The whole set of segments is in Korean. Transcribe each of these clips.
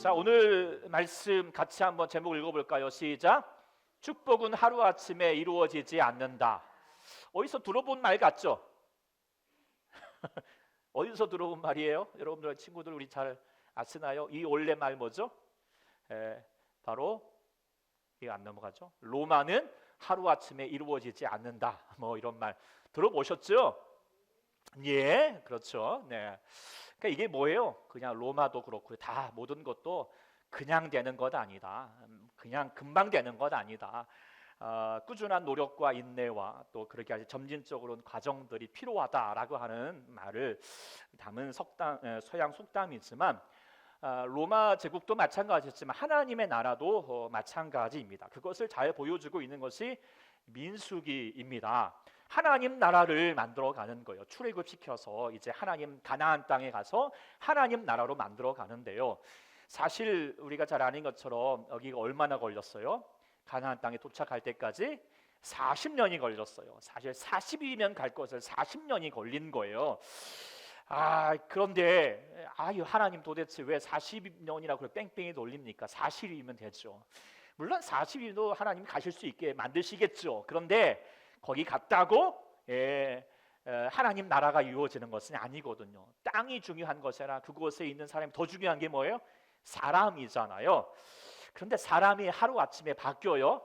자, 오늘 말씀 같이 한번 제목 읽어볼까요? 시작. 축복은 하루아침에 이루어지지 않는다. 어디서 들어본 말 같죠? 어디서 들어본 말이에요? 여러분들 친구들 우리 잘 아시나요? 이 원래 말 뭐죠? 바로 이거 안 넘어가죠? 로마는 하루아침에 이루어지지 않는다. 뭐 이런 말 들어보셨죠? 예, 그렇죠. 네. 그러니까 이게 뭐예요? 그냥 로마도 그렇고 다 모든 것도 그냥 되는 것 아니다. 그냥 금방 되는 것 아니다. 꾸준한 노력과 인내와 또 그렇게 아주 점진적으로 과정들이 필요하다라고 하는 말을 담은 서양 속담이지만 로마 제국도 마찬가지였지만 하나님의 나라도 마찬가지입니다. 그것을 잘 보여주고 있는 것이 민수기입니다. 하나님 나라를 만들어가는 거예요. 출애굽시켜서 이제 하나님 가나안 땅에 가서 하나님 나라로 만들어가는데요. 사실 우리가 잘 아는 것처럼 여기가 얼마나 걸렸어요? 가나안 땅에 도착할 때까지 40년이 걸렸어요. 사실 40일이면 갈 것을 40년이 걸린 거예요. 그런데 하나님 도대체 왜 40년이라고 그래 뺑뺑이 돌립니까? 40일이면 되죠. 물론 40일도 하나님 가실 수 있게 만드시겠죠. 그런데 거기 갔다고 하나님 나라가 이루어지는 것은 아니거든요. 땅이 중요한 것이 아니라 그곳에 있는 사람이 더 중요한 게 뭐예요? 사람이잖아요. 그런데 사람이 하루아침에 바뀌어요?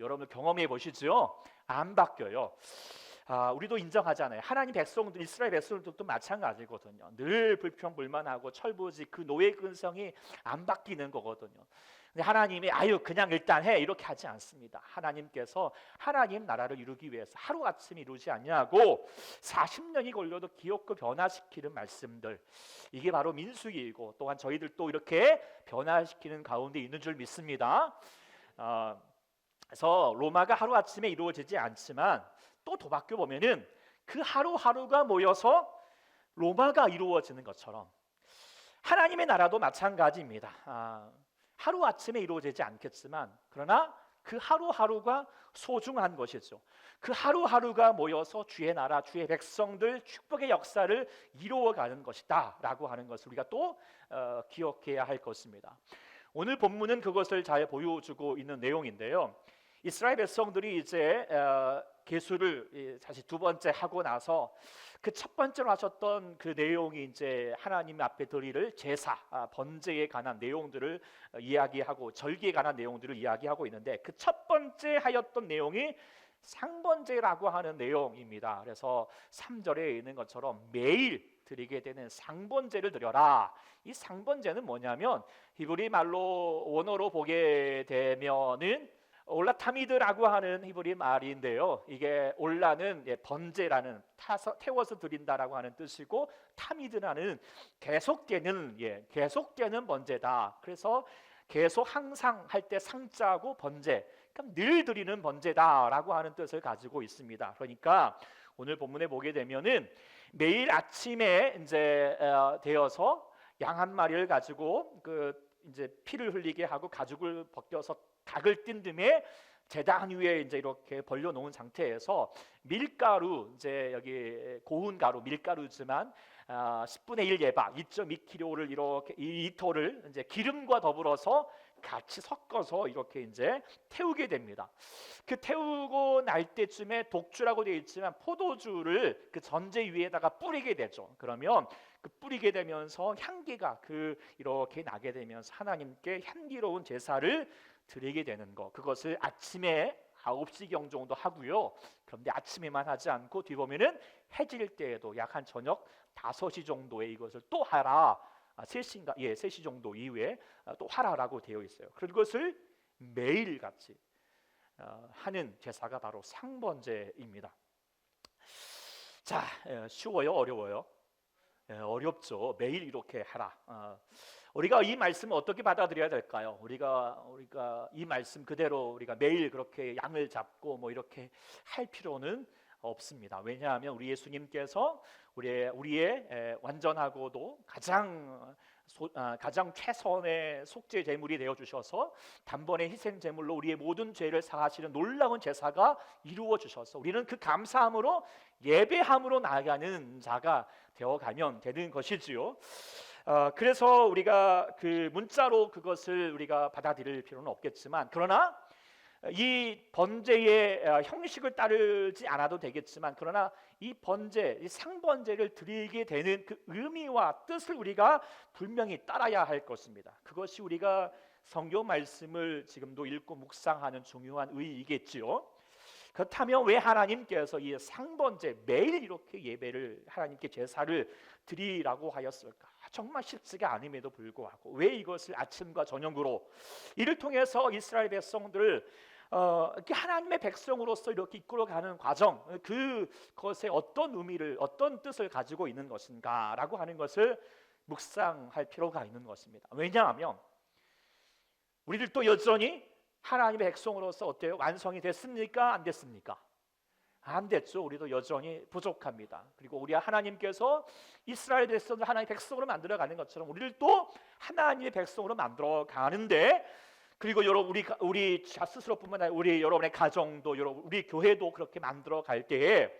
여러분 경험해 보시죠. 안 바뀌어요. 우리도 인정하잖아요. 하나님 백성들, 이스라엘 백성들도 마찬가지거든요. 늘 불평불만하고 철부지 그 노예 근성이 안 바뀌는 거거든요. 근데 하나님이 그냥 일단 해 이렇게 하지 않습니다. 하나님께서 하나님 나라를 이루기 위해서 하루아침에 이루지 않냐고 40년이 걸려도 기억고 변화시키는 말씀들, 이게 바로 민수기이고 또한 저희들도 이렇게 변화시키는 가운데 있는 줄 믿습니다. 그래서 로마가 하루아침에 이루어지지 않지만 또 도박교 보면은 그 하루하루가 모여서 로마가 이루어지는 것처럼 하나님의 나라도 마찬가지입니다. 하루아침에 이루어지지 않겠지만 그러나 그 하루하루가 소중한 것이죠. 그 하루하루가 모여서 주의 나라, 주의 백성들 축복의 역사를 이루어가는 것이다 라고 하는 것을 우리가 또 기억해야 할 것입니다. 오늘 본문은 그것을 잘 보여주고 있는 내용인데요. 이스라엘 백성들이 이제 계수를 다시 두 번째 하고 나서 그 첫 번째로 하셨던 그 내용이 이제 하나님 앞에 드릴 제사, 번제에 관한 내용들을 이야기하고 절기에 관한 내용들을 이야기하고 있는데 그 첫 번째 하였던 내용이 상번제라고 하는 내용입니다. 그래서 3절에 있는 것처럼 매일 드리게 되는 상번제를 드려라. 이 상번제는 뭐냐면 히브리 말로 원어로 보게 되면은 올라타미드라고 하는 히브리 말인데요. 이게 올라는 번제라는 태워서 드린다라고 하는 뜻이고 타미드라는 계속되는 번제다. 그래서 계속 항상 할 때 상자고 번제, 그러니까 늘 드리는 번제다라고 하는 뜻을 가지고 있습니다. 그러니까 오늘 본문에 보게 되면은 매일 아침에 이제 되어서 양 한 마리를 가지고 이제 피를 흘리게 하고 가죽을 벗겨서 닭을 띈 다음에 제단 위에 이제 이렇게 벌려 놓은 상태에서 밀가루, 이제 여기 고운 가루 밀가루지만 10분의 1 예방 2.2kg를 이렇게 2리터를 이제 기름과 더불어서 같이 섞어서 이렇게 이제 태우게 됩니다. 그 태우고 날 때쯤에 독주라고 되어 있지만 포도주를 그 전제 위에다가 뿌리게 되죠. 그러면 그 뿌리게 되면서 향기가 이렇게 나게 되면서 하나님께 향기로운 제사를 드리게 되는 거, 그것을 아침에 9시경 정도 하고요. 그런데 아침에만 하지 않고 뒤 보면은 해질 때에도 약 한 저녁 5시 정도에 이것을 또 하라. 3시 정도 이후에 또 하라라고 되어 있어요. 그것을 매일같이 하는 제사가 바로 상번제입니다. 자, 쉬워요? 어려워요? 어렵죠. 매일 이렇게 하라. 우리가 이 말씀을 어떻게 받아들여야 될까요? 우리가 이 말씀 그대로 우리가 매일 그렇게 양을 잡고 뭐 이렇게 할 필요는 없습니다. 왜냐하면 우리 예수님께서 우리의 완전하고도 가장 최선의 속죄 제물이 되어 주셔서 단번에 희생 제물로 우리의 모든 죄를 사하시는 놀라운 제사가 이루어 주셔서 우리는 그 감사함으로 예배함으로 나아가는 자가 되어 가면 되는 것이지요. 그래서 우리가 그 문자로 그것을 우리가 받아들일 필요는 없겠지만, 그러나 이 번제의 형식을 따르지 않아도 되겠지만, 그러나 이 번제, 이 상번제를 드리게 되는 그 의미와 뜻을 우리가 분명히 따라야 할 것입니다. 그것이 우리가 성경 말씀을 지금도 읽고 묵상하는 중요한 의의겠지요. 그렇다면 왜 하나님께서 이 상번제, 매일 이렇게 예배를, 하나님께 제사를 드리라고 하였을까? 정말 쉽지가 않음에도 불구하고 왜 이것을 아침과 저녁으로, 이를 통해서 이스라엘 백성들을 하나님의 백성으로서 이렇게 이끌어가는 과정, 그것에 어떤 의미를, 어떤 뜻을 가지고 있는 것인가라고 하는 것을 묵상할 필요가 있는 것입니다. 왜냐하면 우리들도 여전히 하나님의 백성으로서 어때요? 완성이 됐습니까? 안 됐습니까? 안 됐죠. 우리도 여전히 부족합니다. 그리고 우리 하나님께서 이스라엘 백성을 하나님의 백성으로 만들어가는 것처럼 우리들도 하나님의 백성으로 만들어가는데, 그리고 여러분 우리 스스로뿐만 아니라 우리 여러분의 가정도, 여러분 우리 교회도 그렇게 만들어갈 때에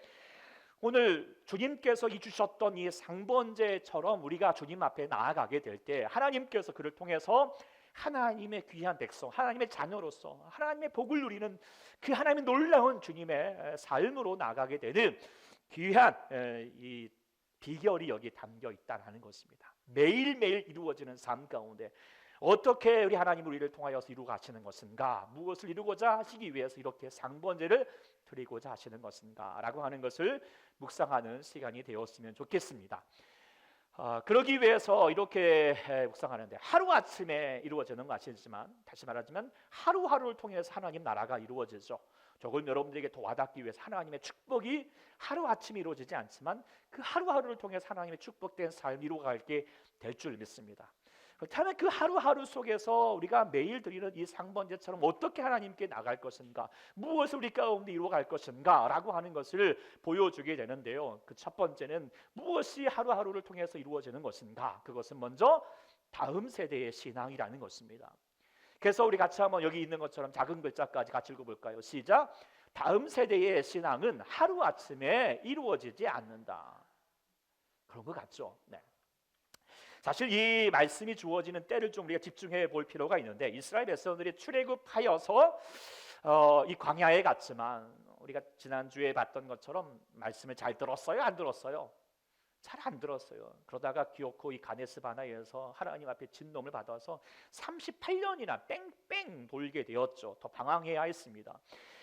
오늘 주님께서 주셨던 이 상번제처럼 우리가 주님 앞에 나아가게 될 때 하나님께서 그를 통해서 하나님의 귀한 백성, 하나님의 자녀로서 하나님의 복을 누리는 그 하나님의 놀라운 주님의 삶으로 나가게 되는 귀한 이 비결이 여기 담겨 있다는 것입니다. 매일매일 이루어지는 삶 가운데 어떻게 우리 하나님 우리를 통하여서 이루어 가시는 것인가, 무엇을 이루고자 하시기 위해서 이렇게 상번제를 드리고자 하시는 것인가 라고 하는 것을 묵상하는 시간이 되었으면 좋겠습니다. 그러기 위해서 이렇게 묵상하는데, 하루아침에 이루어지는 것이지만, 다시 말하지만 하루하루를 통해서 하나님 나라가 이루어지죠. 조금 여러분들에게 더 와닿기 위해서, 하나님의 축복이 하루아침에 이루어지지 않지만 그 하루하루를 통해서 하나님의 축복된 삶이 이루어가게 될 줄 믿습니다. 그렇다면 그 하루하루 속에서 우리가 매일 드리는 이 상번제처럼 어떻게 하나님께 나갈 것인가, 무엇을 우리 가운데 이루어갈 것인가 라고 하는 것을 보여주게 되는데요. 그 첫 번째는 무엇이 하루하루를 통해서 이루어지는 것인가, 그것은 먼저 다음 세대의 신앙이라는 것입니다. 그래서 우리 같이 한번 여기 있는 것처럼 작은 글자까지 같이 읽어볼까요? 시작. 다음 세대의 신앙은 하루아침에 이루어지지 않는다. 그런 것 같죠? 네. 사실 이 말씀이 주어지는 때를 좀 우리가 집중해 볼 필요가 있는데, 이스라엘 백성들이 출애굽하여서 이 광야에 갔지만 우리가 지난주에 봤던 것처럼 말씀을 잘 들었어요? 안 들었어요? 잘 안 들었어요. 그러다가 기어코 이 가데스 바네아에서 하나님 앞에 진노를 받아서 38년이나 뺑뺑 돌게 되었죠. 더 방황해야 했습니다.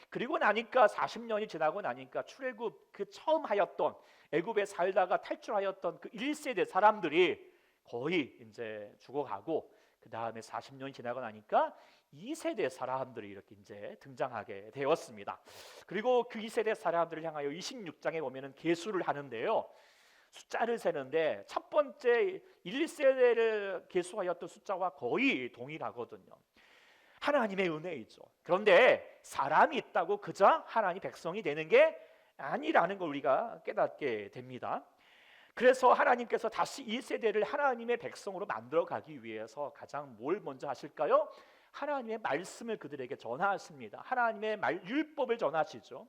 그리고 나니까 40년이 지나고 나니까 출애굽 그 처음 하였던, 애굽에 살다가 탈출하였던 그 1세대 사람들이 거의 이제 죽어가고, 그 다음에 40년이 지나고 나니까 2세대 사람들이 이렇게 이제 등장하게 되었습니다. 그리고 그 2세대 사람들을 향하여 26장에 보면은 계수를 하는데요, 숫자를 세는데 첫 번째 1세대를 계수하였던 숫자와 거의 동일하거든요. 하나님의 은혜이죠. 그런데 사람이 있다고 그저 하나님 백성이 되는 게 아니라는 걸 우리가 깨닫게 됩니다. 그래서 하나님께서 다시 이 세대를 하나님의 백성으로 만들어 가기 위해서 가장 뭘 먼저 하실까요? 하나님의 말씀을 그들에게 전하십니다. 하나님의 율법을 전하시죠.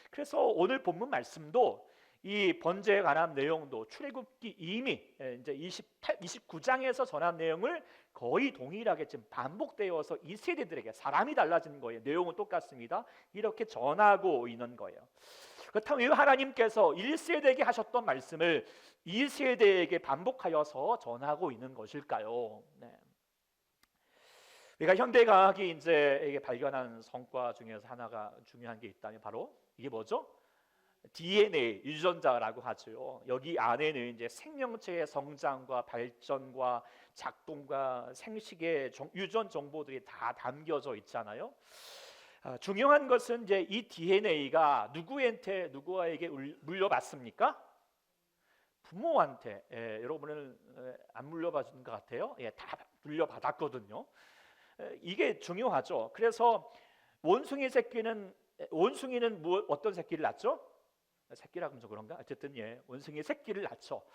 그래서 오늘 본문 말씀도 이 번제에 관한 내용도 출애굽기 이미 이제 29장에서 전한 내용을 거의 동일하게 지금 반복되어서 이 세대들에게, 사람이 달라진 거예요. 내용은 똑같습니다. 이렇게 전하고 있는 거예요. 그렇다면 왜 하나님께서 1세대에게 하셨던 말씀을 2세대에게 반복하여서 전하고 있는 것일까요? 네. 우리가 현대과학이 이제 이게 발견한 성과 중에서 하나가 중요한 게 있다면 바로 이게 뭐죠? DNA, 유전자라고 하죠. 여기 안에는 이제 생명체의 성장과 발전과 작동과 생식의 유전 정보들이 다 담겨져 있잖아요. 중요한 것은 이제 이 DNA가 누구에게 물려받습니까? 부모한테. 여러분은 안 물려받은 것 같아요. 다 물려받았거든요. 이게 중요하죠. 그래서 원숭이는 어떤 새끼를 낳죠? 새끼라고 하면 그런가? 어쨌든 원숭이 새끼를 낳죠.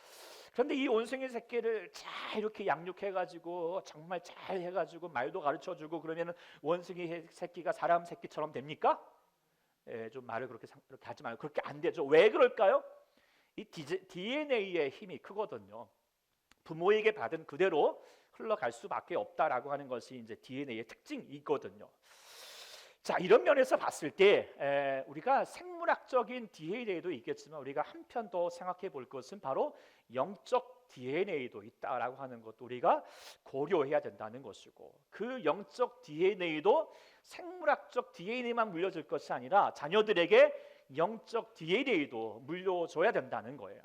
그런데 이 원숭이 새끼를 잘 이렇게 양육해가지고 정말 잘 해가지고 말도 가르쳐주고 그러면은 원숭이 새끼가 사람 새끼처럼 됩니까? 좀 말을 그렇게 하지 말고, 그렇게 안 되죠. 왜 그럴까요? 이 DNA의 힘이 크거든요. 부모에게 받은 그대로 흘러갈 수밖에 없다라고 하는 것이 이제 DNA의 특징이거든요. 자, 이런 면에서 봤을 때 우리가 생물학적인 DNA도 있겠지만 우리가 한편 더 생각해 볼 것은 바로 영적 DNA도 있다라고 하는 것도 우리가 고려해야 된다는 것이고, 그 영적 DNA도 생물학적 DNA만 물려줄 것이 아니라 자녀들에게 영적 DNA도 물려줘야 된다는 거예요.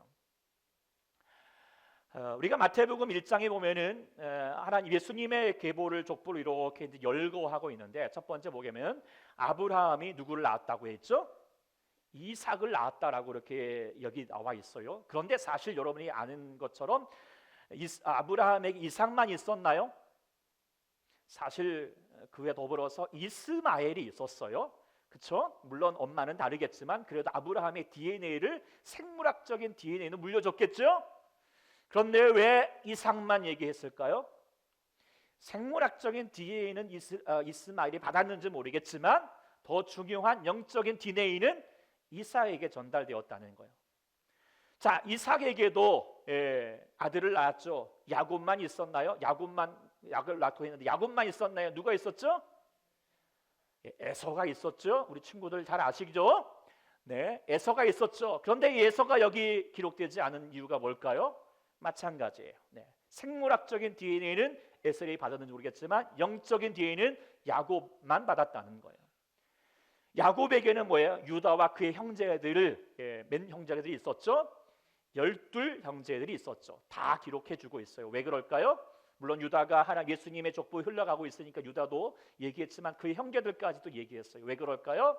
우리가 마태복음 1장에 보면은 하나님 예수님의 계보를 족보를 이렇게 이제 열거하고 있는데, 첫 번째 보면 아브라함이 누구를 낳았다고 했죠? 이삭을 낳았다라고 이렇게 여기 나와 있어요. 그런데 사실 여러분이 아는 것처럼 아브라함에게 이삭만 있었나요? 사실 그에 더불어서 이스마엘이 있었어요. 그렇죠? 물론 엄마는 다르겠지만 그래도 아브라함의 DNA를, 생물학적인 DNA는 물려줬겠죠? 그런데 왜 이삭만 얘기했을까요? 생물학적인 DNA는 이스마엘이 받았는지 모르겠지만 더 중요한 영적인 DNA는 이삭에게 전달되었다는 거예요. 자, 이삭에게도 아들을 낳았죠. 야곱만 있었나요? 야곱을 낳고 있는데 야곱만 있었나요? 누가 있었죠? 에서가 있었죠. 우리 친구들 잘 아시죠? 네, 에서가 있었죠. 그런데 에서가 여기 기록되지 않은 이유가 뭘까요? 마찬가지예요. 네. 생물학적인 DNA는 에셀이 받았는지 모르겠지만 영적인 DNA는 야곱만 받았다는 거예요. 야곱에게는 뭐예요? 유다와 그의 형제들을 몇 형제들이 있었죠? 12 형제들이 있었죠. 다 기록해주고 있어요. 왜 그럴까요? 물론 유다가 하나님 예수님의 족보에 흘러가고 있으니까 유다도 얘기했지만 그의 형제들까지도 얘기했어요. 왜 그럴까요?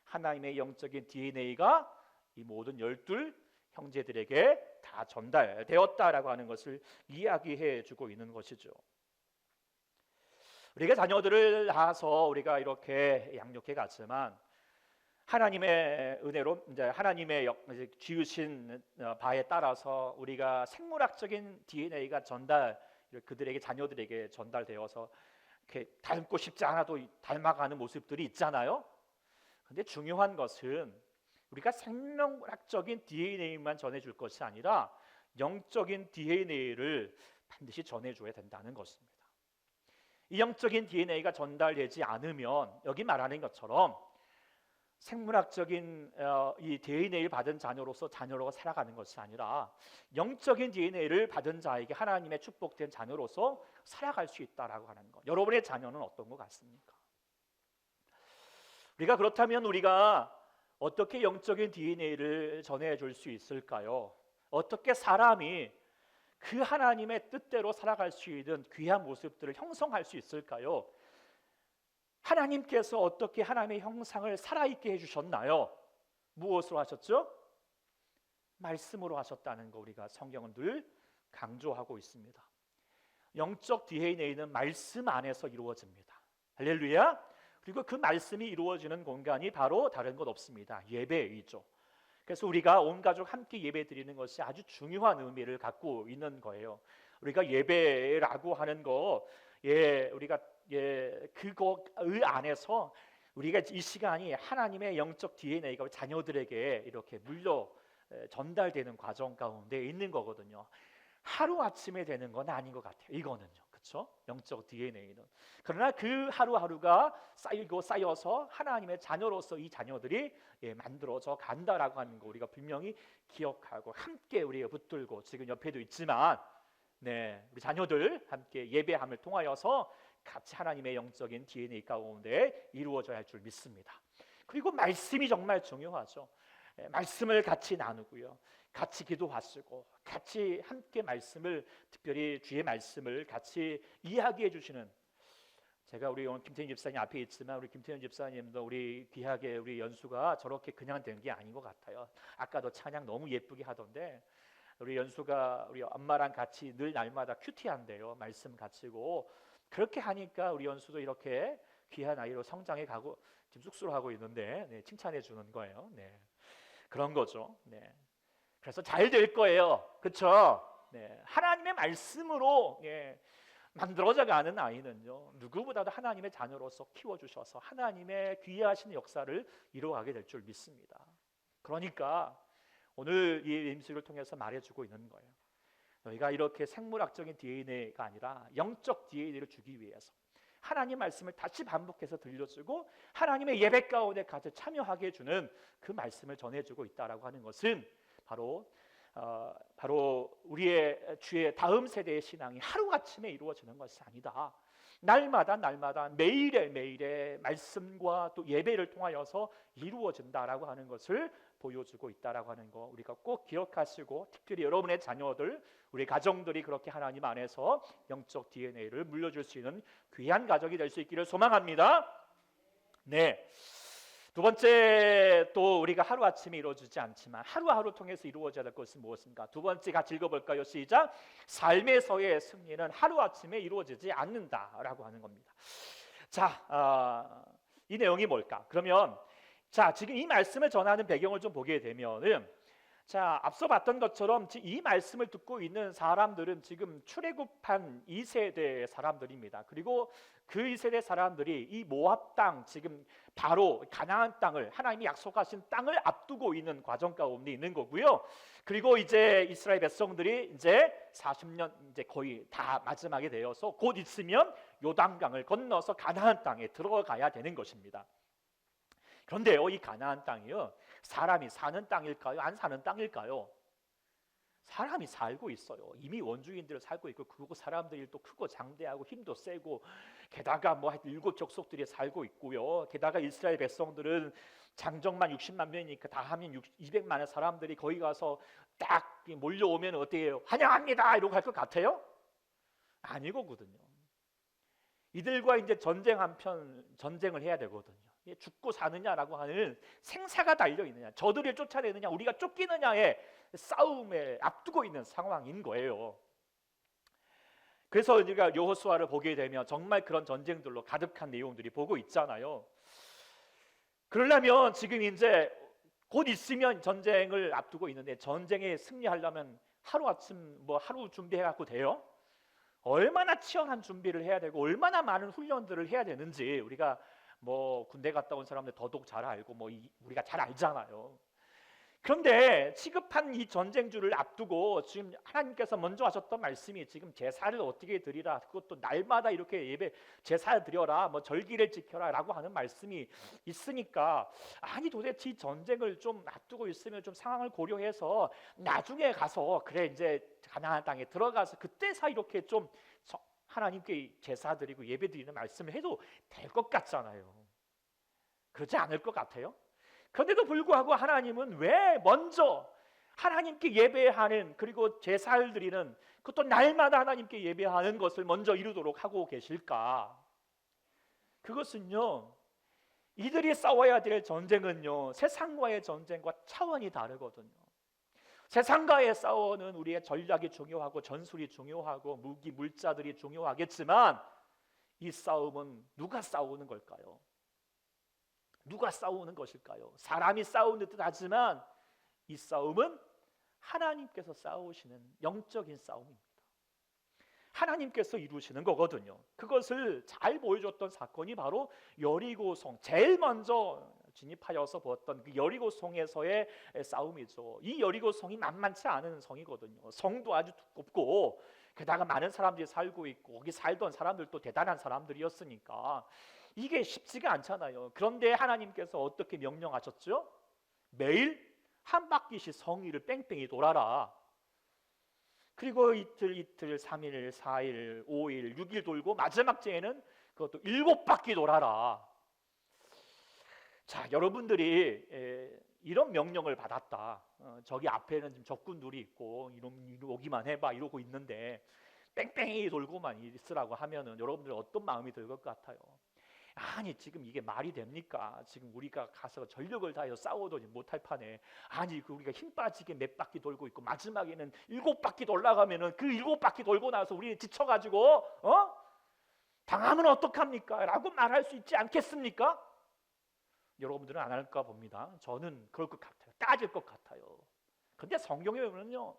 하나님의 영적인 DNA가 이 모든 12 형제들에게 다 전달되었다라고 하는 것을 이야기해 주고 있는 것이죠. 우리가 자녀들을 낳아서 우리가 이렇게 양육해 갔지만 하나님의 은혜로 이제 하나님의 지으신 바에 따라서 우리가 생물학적인 DNA가 그들에게 자녀들에게 전달되어서 이렇게 닮고 싶지 않아도 닮아가는 모습들이 있잖아요. 근데 중요한 것은 우리가 생명학적인 DNA만 전해줄 것이 아니라 영적인 DNA를 반드시 전해줘야 된다는 것입니다. 이 영적인 DNA가 전달되지 않으면 여기 말하는 것처럼 생물학적인 이 DNA를 받은 자녀로서 자녀로 살아가는 것이 아니라 영적인 DNA를 받은 자에게 하나님의 축복된 자녀로서 살아갈 수 있다라고 하는 것. 여러분의 자녀는 어떤 것 같습니까? 우리가 그렇다면 우리가 어떻게 영적인 DNA를 전해줄 수 있을까요? 어떻게 사람이 그 하나님의 뜻대로 살아갈 수 있는 귀한 모습들을 형성할 수 있을까요? 하나님께서 어떻게 하나님의 형상을 살아있게 해주셨나요? 무엇으로 하셨죠? 말씀으로 하셨다는 거 우리가 성경은 늘 강조하고 있습니다. 영적 DNA는 말씀 안에서 이루어집니다. 할렐루야! 그리고 그 말씀이 이루어지는 공간이 바로 다른 것 없습니다. 예배이죠. 그래서 우리가 온 가족 함께 예배 드리는 것이 아주 중요한 의미를 갖고 있는 거예요. 우리가 예배라고 하는 거, 우리가 그거의 안에서 우리가 이 시간이 하나님의 영적 DNA가 자녀들에게 이렇게 전달되는 과정 가운데 있는 거거든요. 하루 아침에 되는 건 아닌 것 같아요. 이거는요. 그렇죠? 영적 DNA는. 그러나 그 하루하루가 쌓여서 하나님의 자녀로서 이 자녀들이 만들어져 간다라고 하는 거 우리가 분명히 기억하고 함께 우리가 붙들고, 지금 옆에도 있지만 우리 자녀들 함께 예배함을 통하여서 같이 하나님의 영적인 DNA 가운데 이루어져야 할 줄 믿습니다. 그리고 말씀이 정말 중요하죠. 말씀을 같이 나누고요, 같이 기도하시고 같이 함께 말씀을, 특별히 주의 말씀을 같이 이야기해 주시는, 제가 우리 오늘 김태현 집사님 앞에 있지만 우리 김태현 집사님도 우리 귀하게 우리 연수가 저렇게 그냥 된 게 아닌 것 같아요. 아까도 찬양 너무 예쁘게 하던데 우리 연수가 우리 엄마랑 같이 늘 날마다 큐티한대요. 말씀 같이고 그렇게 하니까 우리 연수도 이렇게 귀한 아이로 성장해 가고 지금 쑥스러워하고 있는데 칭찬해 주는 거예요. 그런 거죠. 그래서 잘 될 거예요. 그렇죠? 하나님의 말씀으로 만들어져 가는 아이는요, 누구보다도 하나님의 자녀로서 키워주셔서 하나님의 귀하신 역사를 이루어가게 될 줄 믿습니다. 그러니까 오늘 이 임수를 통해서 말해주고 있는 거예요. 너희가 이렇게 생물학적인 DNA가 아니라 영적 DNA를 주기 위해서 하나님 말씀을 다시 반복해서 들려주고 하나님의 예배 가운데 같이 참여하게 해주는 그 말씀을 전해주고 있다라고 하는 것은 바로 우리의 주의 다음 세대의 신앙이 하루아침에 이루어지는 것이 아니다. 날마다 매일의 말씀과 또 예배를 통하여서 이루어진다라고 하는 것을 보여주고 있다라고 하는 거 우리가 꼭 기억하시고, 특별히 여러분의 자녀들, 우리 가정들이 그렇게 하나님 안에서 영적 DNA를 물려줄 수 있는 귀한 가족이 될 수 있기를 소망합니다. 네. 두 번째, 또 우리가 하루아침에 이루어지지 않지만 하루하루 통해서 이루어져야 될 것은 무엇인가? 두 번째 같이 읽어볼까요? 시작. 삶에서의 승리는 하루아침에 이루어지지 않는다라고 하는 겁니다. 자, 이 내용이 뭘까? 그러면 자, 지금 이 말씀을 전하는 배경을 좀 보게 되면은, 자, 앞서 봤던 것처럼 이 말씀을 듣고 있는 사람들은 지금 출애굽한 2세대 사람들입니다. 그리고 그 2세대 사람들이 이 모압 땅, 지금 바로 가나안 땅을, 하나님이 약속하신 땅을 앞두고 있는 과정 가운데 있는 거고요. 그리고 이제 이스라엘 백성들이 이제 40년 이제 거의 다 마지막에 되어서 곧 있으면 요단강을 건너서 가나안 땅에 들어가야 되는 것입니다. 그런데요, 이 가나안 땅이요, 사람이 사는 땅일까요? 안 사는 땅일까요? 사람이 살고 있어요. 이미 원주민들 살고 있고, 그리고 사람들이 또 크고 장대하고 힘도 세고, 게다가 뭐 7 족속들이 살고 있고요. 게다가 이스라엘 백성들은 장정만 60만 명이니까 다 하면 200만의 사람들이 거기 가서 딱 몰려오면 어때요? 환영합니다 이러고 할 것 같아요? 아니거든요. 이들과 이제 전쟁을 해야 되거든요. 죽고 사느냐라고 하는 생사가 달려 있느냐, 저들을 쫓아내느냐, 우리가 쫓기느냐의 싸움에 앞두고 있는 상황인 거예요. 그래서 우리가 여호수아를 보게 되면 정말 그런 전쟁들로 가득한 내용들이 보고 있잖아요. 그러려면 지금 이제 곧 있으면 전쟁을 앞두고 있는데, 전쟁에 승리하려면 하루아침 하루 준비해 갖고 돼요? 얼마나 치열한 준비를 해야 되고 얼마나 많은 훈련들을 해야 되는지 우리가 군대 갔다 온 사람들 더더욱 잘 알고 우리가 잘 알잖아요. 그런데 시급한 이 전쟁주를 앞두고 지금 하나님께서 먼저 하셨던 말씀이, 지금 제사를 어떻게 드리라, 그것도 날마다 이렇게 예배 제사를 드려라, 절기를 지켜라 라고 하는 말씀이 있으니까, 아니 도대체 이 전쟁을 좀 앞두고 있으면 좀 상황을 고려해서 나중에 가서 그래 이제 가나안 땅에 들어가서 그때서 이렇게 좀 하나님께 제사 드리고 예배 드리는 말씀을 해도 될 것 같잖아요. 그렇지 않을 것 같아요? 그런데도 불구하고 하나님은 왜 먼저 하나님께 예배하는, 그리고 제사를 드리는, 그것도 날마다 하나님께 예배하는 것을 먼저 이루도록 하고 계실까? 그것은요, 이들이 싸워야 될 전쟁은요, 세상과의 전쟁과 차원이 다르거든요. 세상과의 싸워는 우리의 전략이 중요하고 전술이 중요하고 무기, 물자들이 중요하겠지만, 이 싸움은 누가 싸우는 걸까요? 누가 싸우는 것일까요? 사람이 싸우는 듯 하지만 이 싸움은 하나님께서 싸우시는 영적인 싸움입니다. 하나님께서 이루시는 거거든요. 그것을 잘 보여줬던 사건이 바로 여리고성, 제일 먼저 진입하여서 보았던 그 여리고성에서의 싸움이죠. 이 여리고성이 만만치 않은 성이거든요. 성도 아주 두껍고, 게다가 많은 사람들이 살고 있고, 거기 살던 사람들도 대단한 사람들이었으니까 이게 쉽지가 않잖아요. 그런데 하나님께서 어떻게 명령하셨죠? 매일 한 바퀴씩 성 위를 뺑뺑이 돌아라. 그리고 이틀, 3일, 4일, 5일, 6일 돌고 마지막 때에는 그것도 7바퀴 돌아라. 자, 여러분들이 이런 명령을 받았다. 저기 앞에는 지금 적군들이 있고 오기만 해봐 이러고 있는데 뺑뺑이 돌고만 있으라고 하면은 여러분들 어떤 마음이 들 것 같아요? 아니 지금 이게 말이 됩니까? 지금 우리가 가서 전력을 다해서 싸워도 못할 판에, 아니 우리가 힘 빠지게 몇 바퀴 돌고 있고 마지막에는 7바퀴 돌아가면은 그 7바퀴 돌고 나서 우리 지쳐가지고 당하면 어떡합니까? 라고 말할 수 있지 않겠습니까? 여러분들은 안 할까 봅니다. 저는 그럴 것 같아요. 따질 것 같아요. 근데 성경에 보면요,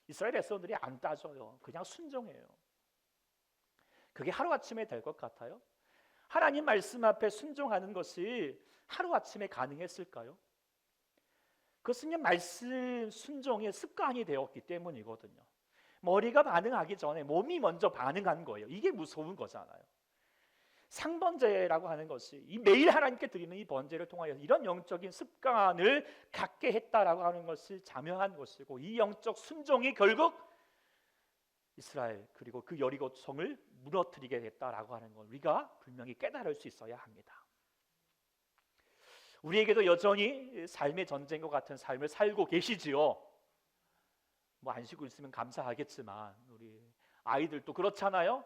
이스라엘 백성들이 안 따져요. 그냥 순종해요. 그게 하루아침에 될 것 같아요? 하나님 말씀 앞에 순종하는 것이 하루아침에 가능했을까요? 그것은 말씀 순종의 습관이 되었기 때문이거든요. 머리가 반응하기 전에 몸이 먼저 반응한 거예요. 이게 무서운 거잖아요. 상번제라고 하는 것이 이 매일 하나님께 드리는 이 번제를 통하여 이런 영적인 습관을 갖게 했다라고 하는 것이 자명한 것이고, 이 영적 순종이 결국 이스라엘 그리고 그 여리고성을 무너뜨리게 됐다라고 하는 걸 우리가 분명히 깨달을 수 있어야 합니다. 우리에게도 여전히 삶의 전쟁과 같은 삶을 살고 계시지요. 뭐 안 쉬고 있으면 감사하겠지만 우리 아이들도 그렇잖아요.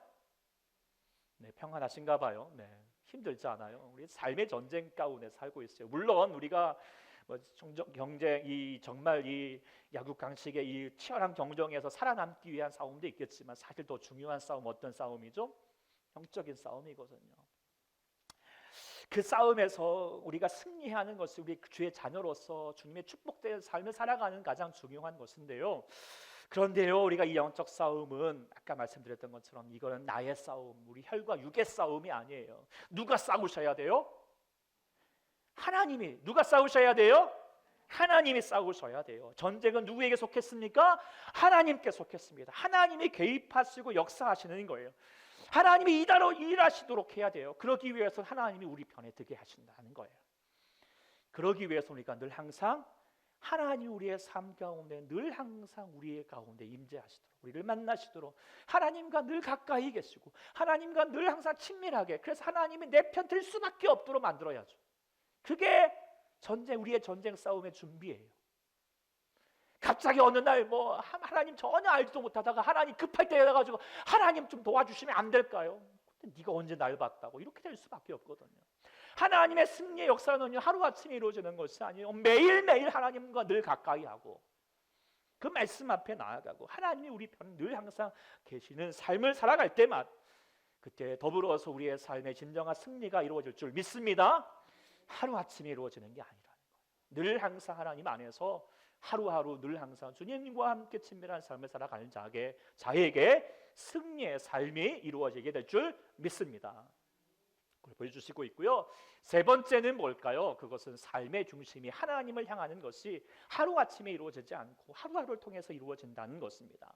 네, 평안하신가 봐요. 네, 힘들지 않아요. 우리 삶의 전쟁 가운데 살고 있어요. 물론 우리가 뭐 경제 이 정말 이 야국 강식의 이 치열한 경쟁에서 살아남기 위한 싸움도 있겠지만, 사실 더 중요한 싸움 어떤 싸움이죠? 영적인 싸움이거든요. 그 싸움에서 우리가 승리하는 것이 우리 주의 자녀로서 주님의 축복된 삶을 살아가는 가장 중요한 것인데요. 그런데요, 우리가 이 영적 싸움은 아까 말씀드렸던 것처럼 이거는 나의 싸움, 우리 혈과 육의 싸움이 아니에요. 누가 싸우셔야 돼요? 하나님이. 누가 싸우셔야 돼요? 하나님이 싸우셔야 돼요. 전쟁은 누구에게 속했습니까? 하나님께 속했습니다. 하나님이 개입하시고 역사하시는 거예요. 하나님이 이대로 일하시도록 해야 돼요. 그러기 위해서 하나님이 우리 편에 드게 하신다는 거예요. 그러기 위해서 우리가 늘 항상 하나님 우리의 삶 가운데 늘 항상 우리의 가운데 임재하시도록, 우리를 만나시도록 하나님과 늘 가까이 계시고 하나님과 늘 항상 친밀하게, 그래서 하나님이 내 편 들 수밖에 없도록 만들어야죠. 그게 전쟁, 우리의 전쟁 싸움의 준비예요. 갑자기 어느 날 뭐 하나님 전혀 알지도 못하다가 하나님 급할 때 해가지고 하나님 좀 도와주시면 안 될까요? 근데 네가 언제 날 봤다고? 이렇게 될 수밖에 없거든요. 하나님의 승리의 역사는 하루아침에 이루어지는 것이 아니에요. 매일매일 하나님과 늘 가까이 하고 그 말씀 앞에 나아가고 하나님이 우리 편 늘 항상 계시는 삶을 살아갈 때만 그때 더불어서 우리의 삶의 진정한 승리가 이루어질 줄 믿습니다. 하루아침에 이루어지는 게 아니라는 거예요. 늘 항상 하나님 안에서 하루하루 늘 항상 주님과 함께 친밀한 삶을 살아가는 자에게 승리의 삶이 이루어지게 될 줄 믿습니다. 그걸 보여주시고 있고요. 세 번째는 뭘까요? 그것은 삶의 중심이 하나님을 향하는 것이 하루아침에 이루어지지 않고 하루하루를 통해서 이루어진다는 것입니다.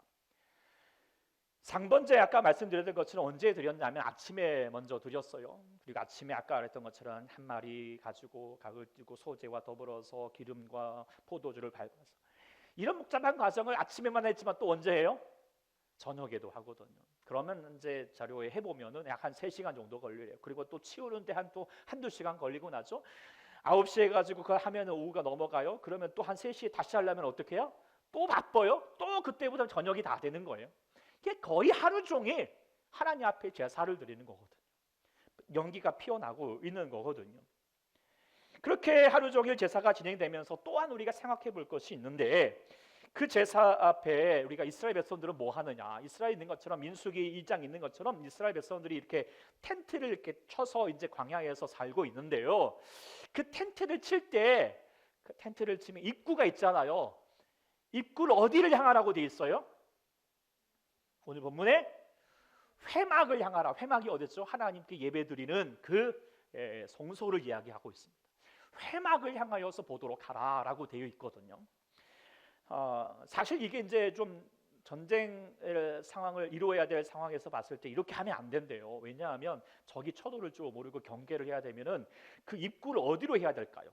상번제 아까 말씀드렸던 것처럼 언제 드렸냐면 아침에 먼저 드렸어요. 그리고 아침에 아까 말했던 것처럼 한 마리 가지고 각을 띄고 소제와 더불어서 기름과 포도주를 밟아서, 이런 복잡한 과정을 아침에만 했지만 또 언제 해요? 저녁에도 하거든요. 그러면 이제 자료에 해보면은 약 한 3시간 정도 걸려요. 그리고 또 치우는데 한두 시간 걸리고 나죠. 9시에 해가지고 그걸 하면 오후가 넘어가요. 그러면 또 한 3시에 다시 하려면 어떻게 해요? 또 바빠요. 또 그때보다 저녁이 다 되는 거예요. 이게 거의 하루 종일 하나님 앞에 제사를 드리는 거거든요. 연기가 피어나고 있는 거거든요. 그렇게 하루 종일 제사가 진행되면서 또한 우리가 생각해 볼 것이 있는데, 그 제사 앞에 우리가 이스라엘 백성들은 뭐 하느냐? 이스라엘 있는 것처럼 민수기 2장 있는 것처럼 이스라엘 백성들이 이렇게 텐트를 이렇게 쳐서 이제 광야에서 살고 있는데요. 그 텐트를 칠 때, 그 텐트를 치면 입구가 있잖아요. 입구를 어디를 향하라고 돼 있어요? 오늘 본문에 회막을 향하라. 회막이 어디죠? 하나님께 예배드리는 그 성소를 이야기하고 있습니다. 회막을 향하여서 보도록 하라라고 되어 있거든요. 사실 이게 이제 좀 전쟁 상황을 이루어야 될 상황에서 봤을 때 이렇게 하면 안 된대요. 왜냐하면 적이 쳐들어올 줄 모르고 경계를 해야 되면은 그 입구를 어디로 해야 될까요?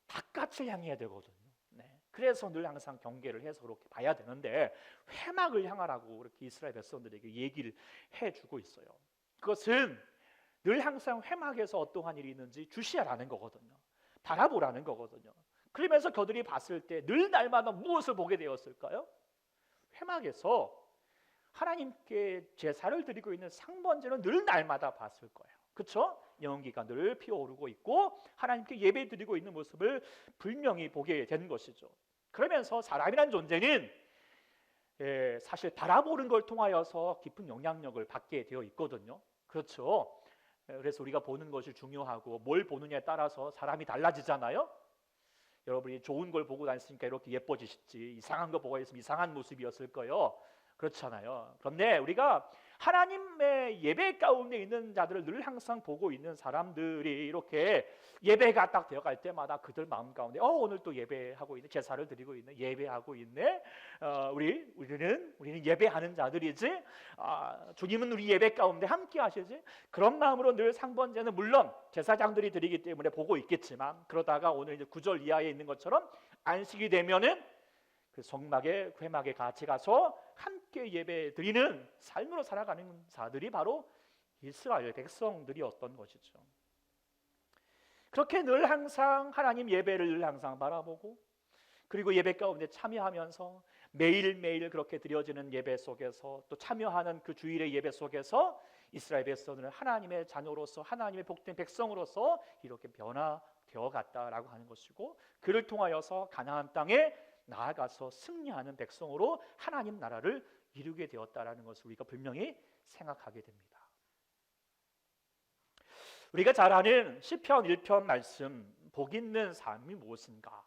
바깥을 향해야 되거든요. 네. 그래서 늘 항상 경계를 해서 그렇게 봐야 되는데 회막을 향하라고 이렇게 이스라엘 백성들에게 얘기를 해주고 있어요. 그것은 늘 항상 회막에서 어떠한 일이 있는지 주시하라는 거거든요. 바라보라는 거거든요. 그러면서 그들이 봤을 때 늘 날마다 무엇을 보게 되었을까요? 회막에서 하나님께 제사를 드리고 있는 상번제는 늘 날마다 봤을 거예요. 그렇죠? 연기가 늘 피어오르고 있고 하나님께 예배 드리고 있는 모습을 분명히 보게 되는 것이죠. 그러면서 사람이란 존재는 사실 바라보는 걸 통하여서 깊은 영향력을 받게 되어 있거든요. 그렇죠? 그래서 우리가 보는 것이 중요하고 뭘 보느냐에 따라서 사람이 달라지잖아요. 여러분이 좋은 걸 보고 다녔으니까 이렇게 예뻐지셨지, 이상한 거 보고 있으면 이상한 모습이었을 거예요. 그렇잖아요. 그런데 우리가 하나님의 예배 가운데 있는 자들을 늘 항상 보고 있는 사람들이 이렇게 예배가 딱 되어갈 때마다 그들 마음 가운데 오늘 또 예배하고 있네, 제사를 드리고 있네, 예배하고 있네. 우리는 예배하는 자들이지. 주님은 우리 예배 가운데 함께 하시지. 그런 마음으로 늘 상번제는 물론 제사장들이 드리기 때문에 보고 있겠지만, 그러다가 오늘 이제 9절 이하에 있는 것처럼 안식이 되면은 그 성막에 회막에 같이 가서 함께 예배 드리는 삶으로 살아가는 자들이 바로 이스라엘 백성들이었던 것이죠. 그렇게 늘 항상 하나님 예배를 늘 항상 바라보고, 그리고 예배 가운데 참여하면서 매일매일 그렇게 드려지는 예배 속에서 또 참여하는 그 주일의 예배 속에서 이스라엘 백성들은 하나님의 자녀로서, 하나님의 복된 백성으로서 이렇게 변화되어 갔다라고 하는 것이고, 그를 통하여서 가나안 땅에 나아가서 승리하는 백성으로 하나님 나라를 이루게 되었다라는 것을 우리가 분명히 생각하게 됩니다. 우리가 잘 아는 시편 1편 말씀, 복 있는 삶이 무엇인가?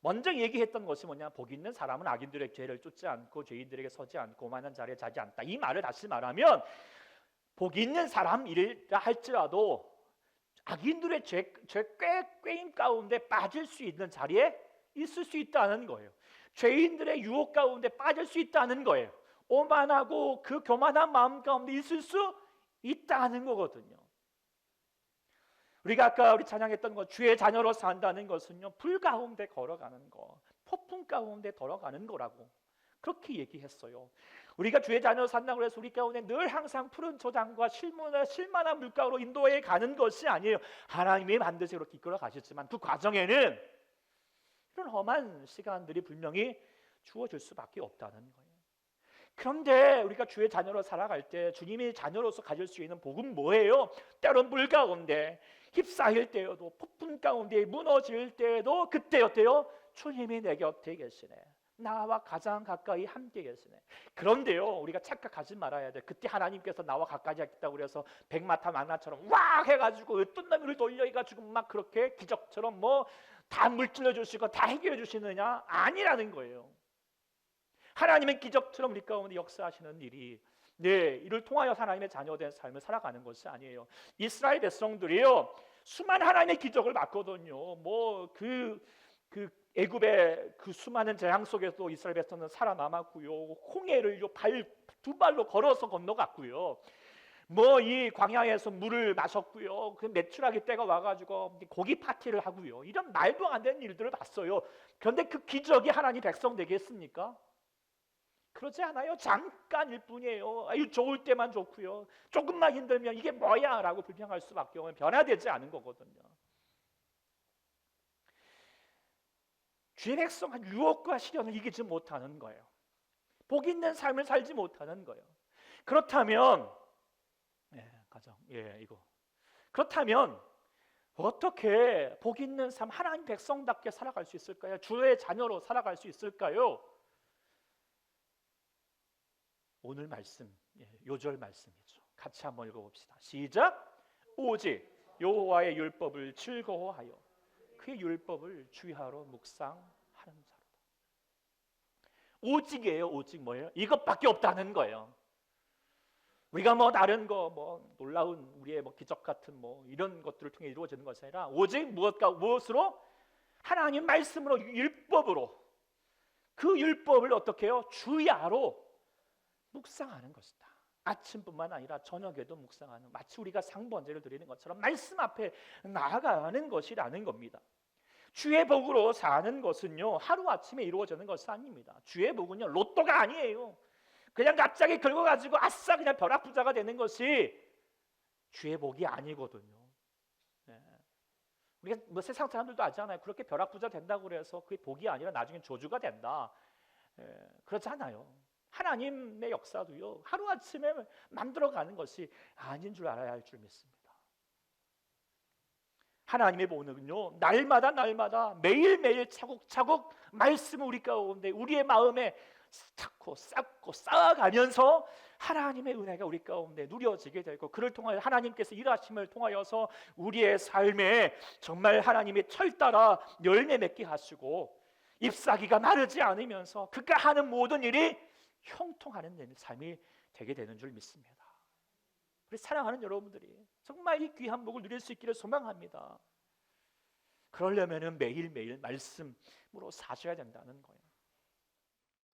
먼저 얘기했던 것이 뭐냐? 복 있는 사람은 악인들의 죄를 쫓지 않고 죄인들에게 서지 않고 오만한 자리에 자지 않다. 이 말을 다시 말하면, 복 있는 사람이라 할지라도 악인들의 꾀임 가운데 빠질 수 있는 자리에 있을 수 있다는 거예요. 죄인들의 유혹 가운데 빠질 수 있다는 거예요. 오만하고 그 교만한 마음 가운데 있을 수 있다는 거거든요. 우리가 아까 우리 찬양했던 것, 주의 자녀로 산다는 것은요, 불 가운데 걸어가는 거, 폭풍 가운데 걸어가는 거라고 그렇게 얘기했어요. 우리가 주의 자녀로 산다고 해서 우리 가운데 늘 항상 푸른 초장과 실만한 물가로 인도해 가는 것이 아니에요. 하나님이 반드시 그렇게 이끌어 가셨지만 그 과정에는 이런 험한 시간들이 분명히 주어질 수밖에 없다는 거예요. 그런데 우리가 주의 자녀로 살아갈 때 주님의 자녀로서 가질 수 있는 복은 뭐예요? 때론 물 가운데 휩싸일 때에도, 폭풍 가운데 무너질 때에도 그때 어때요? 주님이 내 곁에 계시네. 나와 가장 가까이 함께 계시네. 그런데요, 우리가 착각하지 말아야 돼. 그때 하나님께서 나와 가까이 하겠다고 그래서 백마타 만나처럼 와 해가지고 뜬나무를 돌려가지고 막 그렇게 기적처럼 뭐 다 물질러 주시고 다 해결해 주시느냐? 아니라는 거예요. 하나님은 기적처럼 우리 가운데 역사하시는 일이 이를 통하여 하나님의 자녀된 삶을 살아가는 것이 아니에요. 이스라엘 백성들이요, 수많은 하나님의 기적을 봤거든요. 뭐 그 애굽의 그 수많은 재앙 속에서 이스라엘 백성은 살아남았고요. 홍해를 두 발로 걸어서 건너갔고요. 뭐 이 광야에서 물을 마셨고요. 그 메추라기 때가 와가지고 고기 파티를 하고요. 이런 말도 안 되는 일들을 봤어요. 그런데 그 기적이 하나님 백성 되겠습니까? 그러지 않아요. 잠깐일 뿐이에요. 좋을 때만 좋고요. 조금만 힘들면 이게 뭐야? 라고 불평할 수밖에 없는, 변화되지 않은 거거든요. 주의 백성은 유혹과 시련을 이기지 못하는 거예요. 복 있는 삶을 살지 못하는 거예요. 그렇다면 그렇다면 어떻게 복 있는 삶, 하나님 백성답게 살아갈 수 있을까요? 주의 자녀로 살아갈 수 있을까요? 오늘 말씀, 요절 말씀이죠. 같이 한번 읽어봅시다. 시작. 오직 여호와의 율법을 즐거워하여 그의 율법을 주의하러 묵상하는 자로다. 오직이에요. 오직 뭐예요? 이것밖에 없다는 거예요. 우리가 뭐 다른 거, 뭐 놀라운 우리의 뭐 기적 같은 뭐 이런 것들을 통해 이루어지는 것이 아니라 오직 무엇으로? 하나님 말씀으로, 율법으로, 그 율법을 어떻게 해요? 주야로 묵상하는 것이다. 아침뿐만 아니라 저녁에도 묵상하는, 마치 우리가 상번제를 드리는 것처럼 말씀 앞에 나아가는 것이라는 겁니다. 주의 복으로 사는 것은요, 하루아침에 이루어지는 것이 아닙니다. 주의 복은요, 로또가 아니에요. 그냥 갑자기 긁어가지고 아싸 그냥 벼락부자가 되는 것이 주의 복이 아니거든요. 우리가 뭐 세상 사람들도 알잖아요. 그렇게 벼락부자 된다고 그래서 그게 복이 아니라 나중에 저주가 된다. 그렇지 않아요. 하나님의 역사도요, 하루아침에 만들어가는 것이 아닌 줄 알아야 할 줄 믿습니다. 하나님의 복은요, 날마다 매일매일 차곡차곡 말씀을 우리 가운데, 우리의 마음에 쌓고 쌓아가면서 하나님의 은혜가 우리 가운데 누려지게 되고, 그를 통하여 하나님께서 일하심을 통하여서 우리의 삶에 정말 하나님의 철 따라 열매 맺게 하시고 잎사귀가 마르지 않으면서 그가 하는 모든 일이 형통하는 삶이 되게 되는 줄 믿습니다. 우리 사랑하는 여러분들이 정말 이 귀한 복을 누릴 수 있기를 소망합니다. 그러려면 매일매일 말씀으로 사셔야 된다는 거예요.